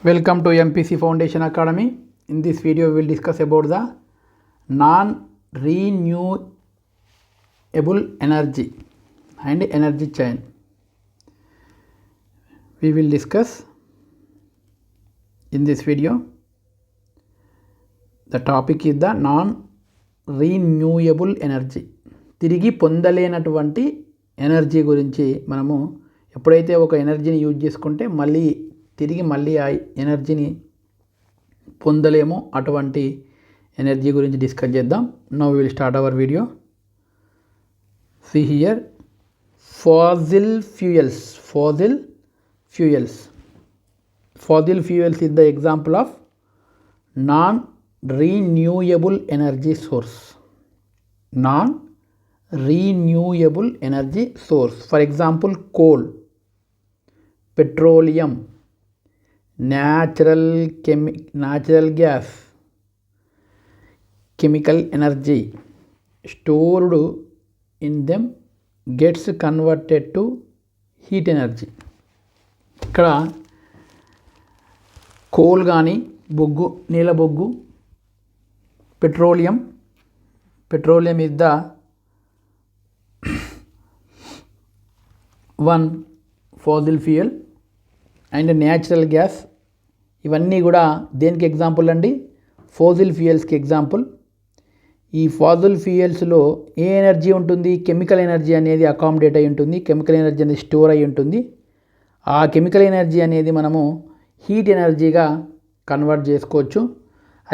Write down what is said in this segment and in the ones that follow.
Welcome to MPC Foundation Academy. In this video, we will discuss about the non-renewable energy and energy chain. We will discuss in this video. The topic is the non-renewable energy. తిరిగి పొందలేనటువంటి energy గురించి మనము ఎప్పుడైతే ఒక ఎనర్జీని use చేసుకుంటే తిరిగి ఆ ఎనర్జీని పొందలేమో అటువంటి ఎనర్జీ గురించి డిస్కస్ చేద్దాం. Now we will start our video. See here fossil fuels is the example of non-renewable energy source. Non-renewable energy source, for example, coal, petroleum, natural gas, chemical energy stored in them gets converted to heat energy. ఇక్కడ coal కానీ బొగ్గు, నీల బొగ్గు, petroleum is the one fossil fuel and natural gas. ఇవన్నీ కూడా దేనికి example అండి? Fossil ఫ్యూయల్స్కి ఎగ్జాంపుల్. ఈ ఫాసిల్ ఫ్యూయల్స్లో ఏ ఎనర్జీ ఉంటుంది? కెమికల్ ఎనర్జీ అనేది అకామిడేట్ అయి ఉంటుంది. కెమికల్ ఎనర్జీ అనేది స్టోర్ అయి ఉంటుంది. ఆ కెమికల్ ఎనర్జీ అనేది మనము హీట్ ఎనర్జీగా కన్వర్ట్ చేసుకోవచ్చు.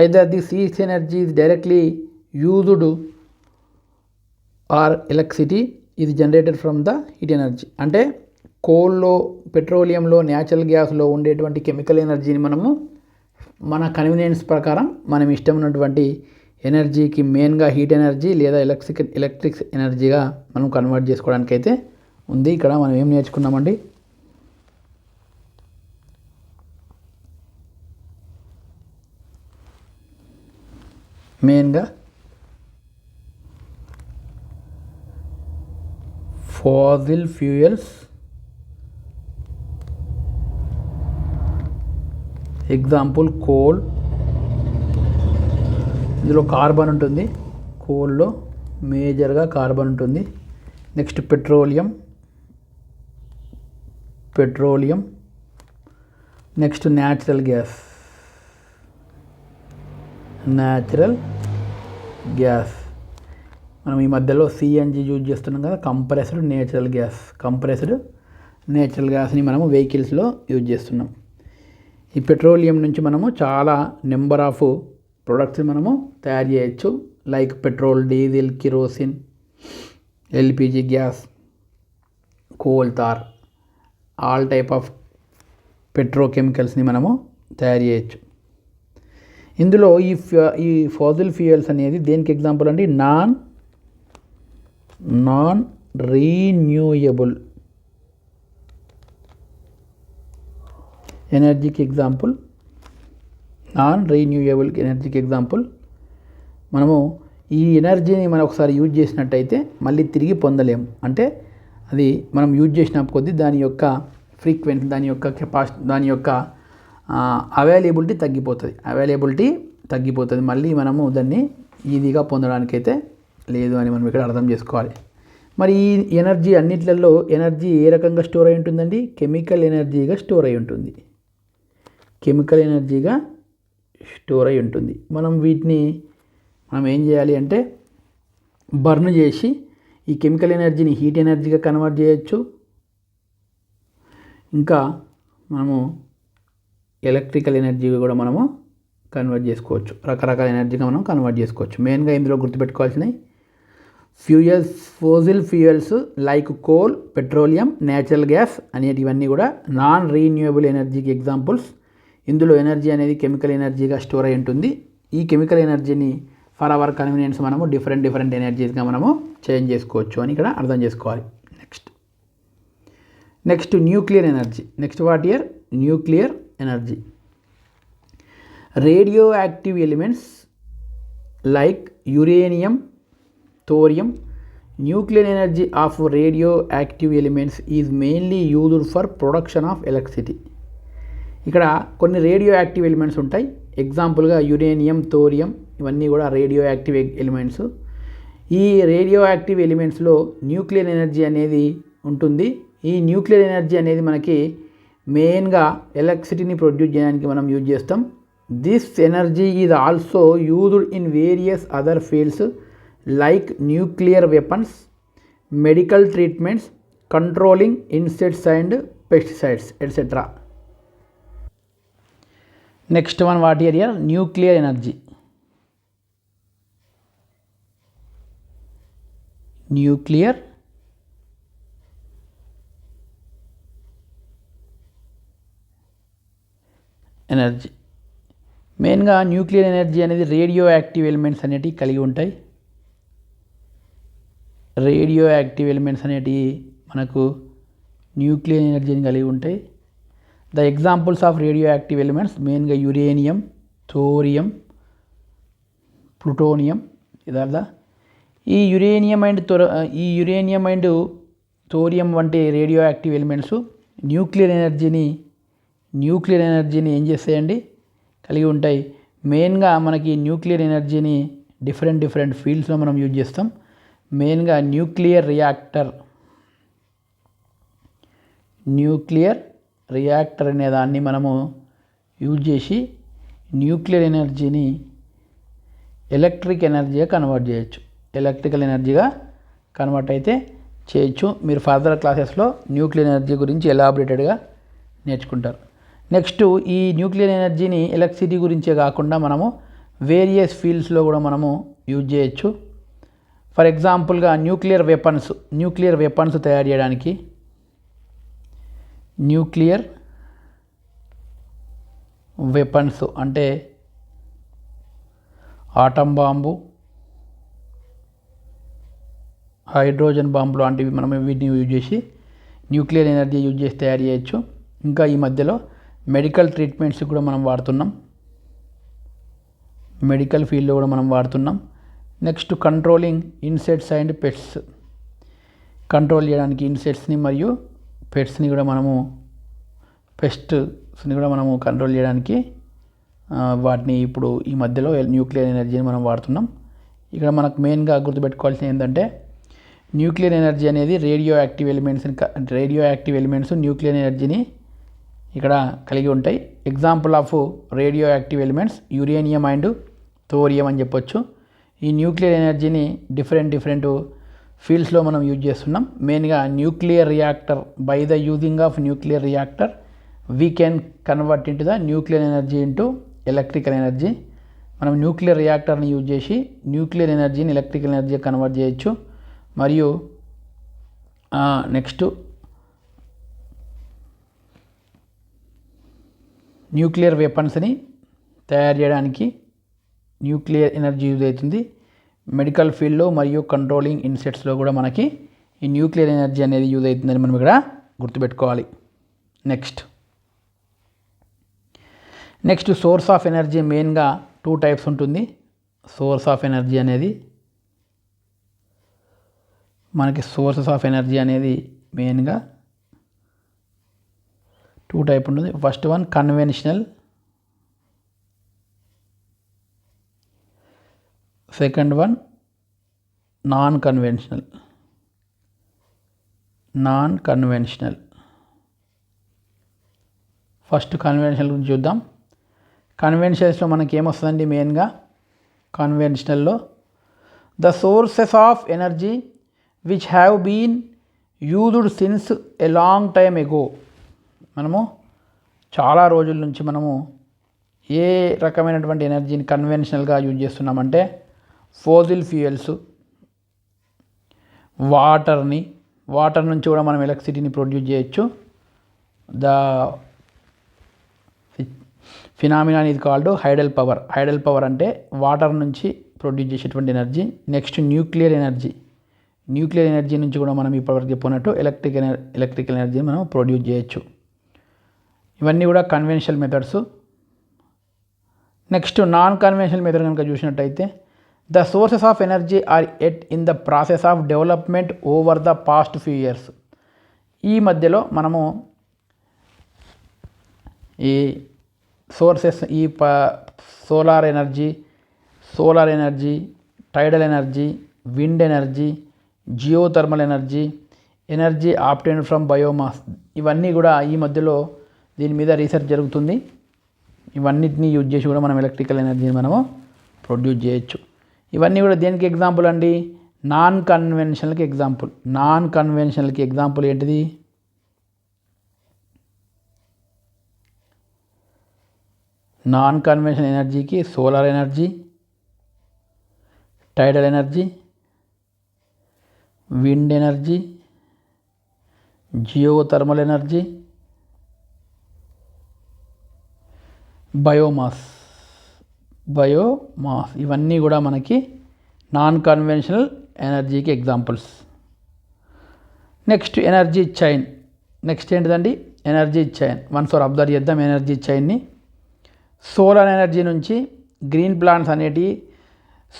Either this heat energy is directly used or electricity is generated from the heat energy. అంటే కోల్లో, పెట్రోలియంలో, న్యాచురల్ గ్యాస్లో ఉండేటువంటి కెమికల్ ఎనర్జీని మనము మన కన్వీనియన్స్ ప్రకారం మనం ఇష్టం ఉన్నటువంటి ఎనర్జీకి మెయిన్గా హీట్ ఎనర్జీ లేదా ఎలక్ట్రిక్ ఎనర్జీగా మనం కన్వర్ట్ చేసుకోవడానికి అయితే ఉంది. ఇక్కడ మనం ఏం నేర్చుకున్నామండి? మెయిన్గా ఫాసిల్ ఫ్యూయల్స్ ఎగ్జాంపుల్ కోల్. ఇందులో కార్బన్ ఉంటుంది. కోల్లో మేజర్గా కార్బన్ ఉంటుంది. Next petroleum, next natural gas. మనం ఈ మధ్యలో సిఎన్జి యూజ్ చేస్తున్నాం కదా, కంప్రెస్డ్ నేచురల్ గ్యాస్ని మనము వెహికల్స్లో యూజ్ చేస్తున్నాం. ఈ పెట్రోలియం నుంచి మనము చాలా నెంబర్ ఆఫ్ ప్రొడక్ట్స్ మనము తయారు చేయొచ్చు. Like petrol, diesel, kerosene, LPG gas, coal tar, all type of పెట్రోకెమికల్స్ని మనము తయారు చేయొచ్చు. ఇందులో ఈ ఫాసిల్ ఫ్యూయల్స్ అనేది దేనికి ఎగ్జాంపుల్ అండి? నాన్ రీన్యూయబుల్ ఎనర్జీకి ఎగ్జాంపుల్. మనము ఈ ఎనర్జీని మనం ఒకసారి యూజ్ చేసినట్టయితే మళ్ళీ తిరిగి పొందలేము. అంటే అది మనం యూజ్ చేసిన కొద్దీ దాని యొక్క ఫ్రీక్వెన్సీ, దాని యొక్క కెపాసిటీ, దాని యొక్క అవైలబిలిటీ తగ్గిపోతుంది. మళ్ళీ మనము దాన్ని ఈజీగా పొందడానికైతే లేదు అని మనం ఇక్కడ అర్థం చేసుకోవాలి. మరి ఈ ఎనర్జీ అన్నిట్లలో ఎనర్జీ ఏ రకంగా స్టోర్ అయి ఉంటుందండి? కెమికల్ ఎనర్జీగా స్టోర్ అయి ఉంటుంది. మనం వీటిని ఏం చేయాలి అంటే బర్న్ చేసి ఈ కెమికల్ ఎనర్జీని హీట్ ఎనర్జీగా కన్వర్ట్ చేయొచ్చు. ఇంకా మనము ఎలక్ట్రికల్ ఎనర్జీగా కూడా మనము కన్వర్ట్ చేసుకోవచ్చు. రకరకాల ఎనర్జీగా మనం కన్వర్ట్ చేసుకోవచ్చు. మెయిన్గా ఇందులో గుర్తుపెట్టుకోవాల్సినవి fossil fuels like coal, petroleum, natural gas అనేటివన్నీ కూడా నాన్ రీన్యూయబుల్ ఎనర్జీకి ఎగ్జాంపుల్స్. ఇందులో ఎనర్జీ అనేది కెమికల్ ఎనర్జీగా స్టోర్ అయి ఉంటుంది. ఈ కెమికల్ ఎనర్జీని ఫర్ అవర్ కన్వీనియన్స్ మనము డిఫరెంట్ ఎనర్జీస్గా మనము చేంజ్ చేసుకోవచ్చు అని ఇక్కడ అర్థం చేసుకోవాలి. Next nuclear energy. Nuclear energy. Radio active elements like uranium, thorium. Nuclear energy of radioactive elements is mainly used for production of electricity. ఇక్కడ కొన్ని రేడియో యాక్టివ్ ఎలిమెంట్స్ ఉంటాయి. ఎగ్జాంపుల్గా యురేనియం, థోరియం ఇవన్నీ కూడా రేడియో యాక్టివ్ ఎలిమెంట్స్. ఈ radio active ఎలిమెంట్స్లో nuclear energy అనేది ఉంటుంది. ఈ న్యూక్లియర్ ఎనర్జీ అనేది మనకి మెయిన్గా ఎలక్ట్రిసిటీని ప్రొడ్యూస్ చేయడానికి మనం యూజ్ చేస్తాం. This energy is also used in various other fields like nuclear weapons, medical treatments, controlling insects and pesticides etcetera. Next one what here nuclear energy. Nuclear energy మెయిన్గా nuclear energy అనేది radio active elements అనేటివి కలిగి ఉంటాయి. Radio active elements అనేటివి మనకు nuclear ఎనర్జీని కలిగి ఉంటాయి. The examples of radio active elements మెయిన్గా యురేనియం, థోరియం, ప్లూటోనియం ఇదార్థ. ఈ యురేనియం అండ్ థోరియం వంటి రేడియో యాక్టివ్ ఎలిమెంట్స్ న్యూక్లియర్ ఎనర్జీని ఏం చేస్తాయండి కలిగి ఉంటాయి. మెయిన్గా మనకి న్యూక్లియర్ ఎనర్జీని డిఫరెంట్ ఫీల్డ్స్లో మనం యూజ్ చేస్తాం. మెయిన్గా న్యూక్లియర్ రియాక్టర్ అనే దాన్ని మనము యూజ్ చేసి న్యూక్లియర్ ఎనర్జీని ఎలక్ట్రికల్ ఎనర్జీగా కన్వర్ట్ అయితే చేయొచ్చు. మీరు ఫర్దర్ క్లాసెస్లో న్యూక్లియర్ ఎనర్జీ గురించి ఎలాబరేటెడ్గా నేర్చుకుంటారు. నెక్స్ట్ ఈ న్యూక్లియర్ ఎనర్జీని ఎలక్ట్రిసిటీ గురించే కాకుండా మనము వేరియస్ ఫీల్డ్స్లో కూడా మనము యూజ్ చేయొచ్చు. ఫర్ ఎగ్జాంపుల్గా న్యూక్లియర్ వెపన్స్ తయారు చేయడానికి న్యూక్లియర్ వెపన్స్ అంటే ఆటం బాంబు, హైడ్రోజన్ బాంబు లాంటివి మనం వీటిని యూజ్ చేసి న్యూక్లియర్ ఎనర్జీ యూజ్ చేసి తయారు చేయొచ్చు. ఇంకా ఈ మధ్యలో మెడికల్ ట్రీట్మెంట్స్ కూడా మనం వాడుతున్నాం. మెడికల్ ఫీల్డ్లో కూడా మనం వాడుతున్నాం. Next controlling insects and pets, control చేయడానికి ఇన్సెక్ట్స్ని మరియు పెట్స్ని కూడా మనము కంట్రోల్ చేయడానికి వాటిని ఇప్పుడు ఈ మధ్యలో న్యూక్లియర్ ఎనర్జీని మనం వాడుతున్నాం. ఇక్కడ మనకు మెయిన్గా గుర్తుపెట్టుకోవాల్సింది ఏంటంటే న్యూక్లియర్ ఎనర్జీ అనేది రేడియో యాక్టివ్ ఎలిమెంట్స్ న్యూక్లియర్ ఎనర్జీని ఇక్కడ కలిగి ఉంటాయి. Example of radio active elements uranium and thorium అని చెప్పొచ్చు. ఈ న్యూక్లియర్ ఎనర్జీని డిఫరెంట్ ఫీల్డ్స్లో మనం యూజ్ చేస్తున్నాం. మెయిన్గా nuclear reactor, by the using of nuclear reactor we can convert into the nuclear energy into electrical energy. మనం న్యూక్లియర్ రియాక్టర్ని యూజ్ చేసి nuclear ఎనర్జీని ఎలక్ట్రికల్ ఎనర్జీ కన్వర్ట్ చేయొచ్చు. మరియు నెక్స్ట్ న్యూక్లియర్ వెపన్స్ని తయారు చేయడానికి న్యూక్లియర్ ఎనర్జీ యూజ్ అవుతుంది. మెడికల్ ఫీల్డ్లో మరియు కంట్రోలింగ్ ఇన్సెక్ట్స్లో కూడా మనకి ఈ న్యూక్లియర్ ఎనర్జీ అనేది యూజ్ అవుతుందని మనం ఇక్కడ గుర్తుపెట్టుకోవాలి. నెక్స్ట్ సోర్స్ ఆఫ్ ఎనర్జీ మెయిన్గా 2 టైప్స్ ఉంటుంది. సోర్సెస్ ఆఫ్ ఎనర్జీ అనేది మెయిన్గా 2 టైప్ ఉంటుంది. First one conventional, second one non conventional. First conventional గురించి చూద్దాం. కన్వెన్షనల్స్లో మనకి ఏమొస్తుందండి మెయిన్గా కన్వెన్షనల్లో the sources of energy which have been used since a long time ago. మనము చాలా రోజుల నుంచి మనము ఏ రకమైనటువంటి ఎనర్జీని కన్వెన్షనల్గా యూజ్ చేస్తున్నామంటే ఫోసిల్ ఫ్యూయల్స్, వాటర్ నుంచి కూడా మనం ఎలక్ట్రిసిటీని ప్రొడ్యూస్ చేయొచ్చు. ద ఫినామినా ఇది కాల్డ్ హైడల్ పవర్ అంటే వాటర్ నుంచి ప్రొడ్యూస్ చేసేటువంటి ఎనర్జీ. నెక్స్ట్ న్యూక్లియర్ ఎనర్జీ నుంచి కూడా మనం ఇప్పటివరకు చెప్పుకున్నట్టు ఎలక్ట్రికల్ ఎనర్జీని మనం ప్రొడ్యూస్ చేయొచ్చు. ఇవన్నీ కూడా conventional methods. Next non conventional method కనుక చూసినట్టయితే the sources of energy are at in the process of development over the past few years. ఈ మధ్యలో మనము ఈ సోర్సెస్ ఈ solar energy, tidal energy, wind energy, geothermal energy obtained from biomass, ఇవన్నీ కూడా ఈ మధ్యలో దీని మీద రీసెర్చ్ జరుగుతుంది. ఇవన్నిటిని యూజ్ చేసి కూడా మనం ఎలక్ట్రికల్ ఎనర్జీని మనము ప్రొడ్యూస్ చేయొచ్చు. ఇవన్నీ కూడా దేనికి ఎగ్జాంపుల్ అండి? నాన్ కన్వెన్షనల్కి ఎగ్జాంపుల్ ఏంటిది? నాన్ కన్వెన్షనల్ ఎనర్జీకి solar energy, tidal energy, wind energy, geothermal energy, biomass ఇవన్నీ కూడా మనకి నాన్ కన్వెన్షనల్ ఎనర్జీకి examples. Next energy chain. Next ఏంటిదండి? Energy chain. Once our observe చేద్దాం ఎనర్జీ చైన్ని. సోలార్ ఎనర్జీ నుంచి గ్రీన్ ప్లాంట్స్ అనేటివి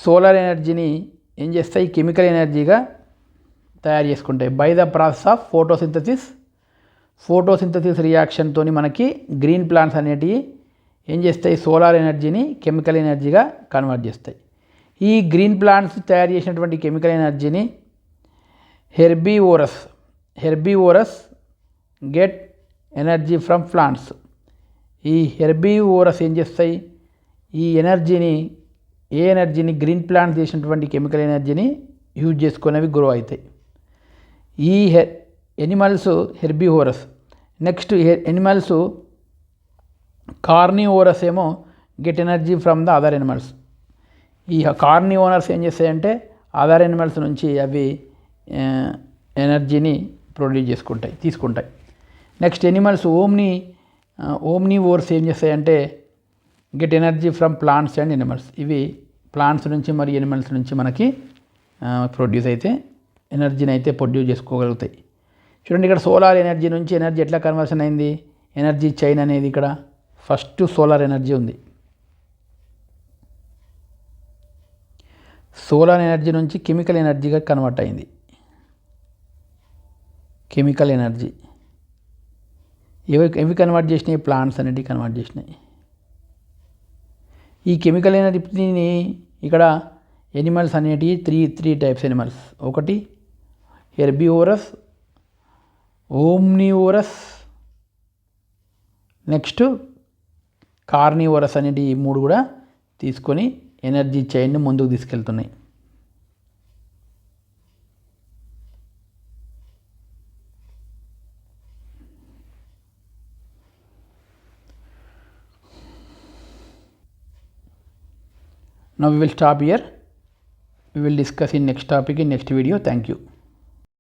సోలార్ ఎనర్జీని ఏం చేస్తాయి? కెమికల్ ఎనర్జీగా తయారు చేసుకుంటాయి. By the process of photosynthesis రియాక్షన్తో మనకి గ్రీన్ ప్లాంట్స్ అనేటివి ఏం చేస్తాయి? సోలార్ ఎనర్జీని కెమికల్ ఎనర్జీగా కన్వర్ట్ చేస్తాయి. ఈ గ్రీన్ ప్లాంట్స్ తయారు చేసినటువంటి కెమికల్ ఎనర్జీని హెర్బీవోరస్ గెట్ ఎనర్జీ ఫ్రమ్ ప్లాంట్స్. ఈ హెర్బీవోరస్ ఏం చేస్తాయి? ఈ ఎనర్జీని గ్రీన్ ప్లాంట్స్ చేసినటువంటి కెమికల్ ఎనర్జీని యూజ్ చేసుకునేవి గ్రో అవుతాయి. ఈ ఎనిమల్స్ హెర్బీవోరస్. నెక్స్ట్ ఎనిమల్స్ కార్నివోరస్ ఏమో get energy from the other animals. ఈ కార్నివోరస్ ఏం చేస్తాయంటే అదర్ ఎనిమల్స్ నుంచి అవి ఎనర్జీని తీసుకుంటాయి. నెక్స్ట్ ఎనిమల్స్ ఓమ్నివోర్స్ ఏం చేస్తాయంటే get energy from plants and animals. ఇవి ప్లాంట్స్ నుంచి మరియు ఎనిమల్స్ నుంచి మనకి ఎనర్జీని అయితే ప్రొడ్యూస్ చేసుకోగలుగుతాయి. చూడండి ఇక్కడ సోలార్ ఎనర్జీ నుంచి ఎనర్జీ ఎట్లా కన్వర్షన్ అయింది? ఎనర్జీ చైన్ అనేది ఇక్కడ ఫస్ట్ సోలార్ ఎనర్జీ ఉంది. సోలార్ ఎనర్జీ నుంచి కెమికల్ ఎనర్జీగా కన్వర్ట్ అయింది. కెమికల్ ఎనర్జీ ఎవి కన్వర్ట్ చేసినాయి? ప్లాంట్స్ అనేటివి కన్వర్ట్ చేసినాయి. ఈ కెమికల్ ఎనర్జీని ఇక్కడ ఎనిమల్స్ అనేటివి త్రీ టైప్స్ ఎనిమల్స్. ఒకటి హెర్బీవోరస్, ఓమ్నివోరస్, నెక్స్ట్ కార్నివోరస్ అనేటి ఈ మూడు కూడా తీసుకొని ఎనర్జీ చైన్ని ముందుకు తీసుకెళ్తున్నాయి. Now we will stop here. We will discuss in next topic in next video. Thank you.